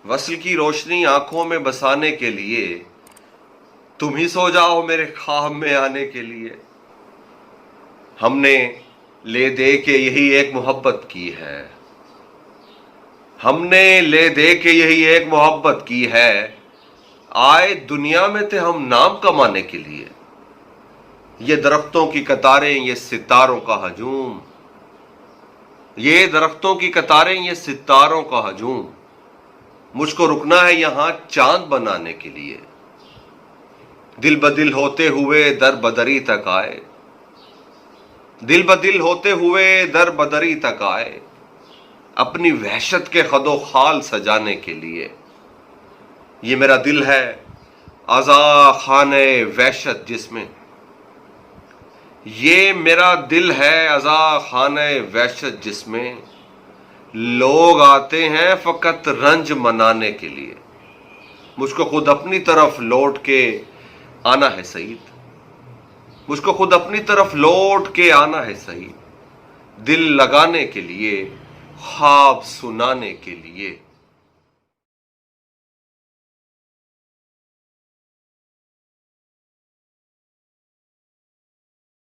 वस्ल की रोशनी आंखों में बसाने के लिए तुम ही सो जाओ मेरे ख्वाब में आने के लिए। हमने ले दे के यही एक मोहब्बत की है, हमने ले दे के यही एक मोहब्बत की है। आए दुनिया में थे हम नाम कमाने के लिए। ये दरख्तों की कतारें, ये सितारों का हजूम, ये दरख्तों की कतारें, ये सितारों का हजूम। मुझको रुकना है यहां चांद बनाने के लिए। दिल बदिल होते हुए दर बदरी तक आए, दिल बदिल होते हुए दर बदरी तक आए, अपनी वहशत के खदो खाल सजाने के लिए। ये मेरा दिल है अज़ा खाने वहशत जिसमें, ये मेरा दिल है अज़ा खाने वहशत जिसमें लोग आते हैं फकत रंज मनाने के लिए। मुझको खुद अपनी तरफ लौट के आना है सईद, मुझको खुद अपनी तरफ लौट के आना है सईद, दिल लगाने के लिए, ख्वाब सुनाने के लिए।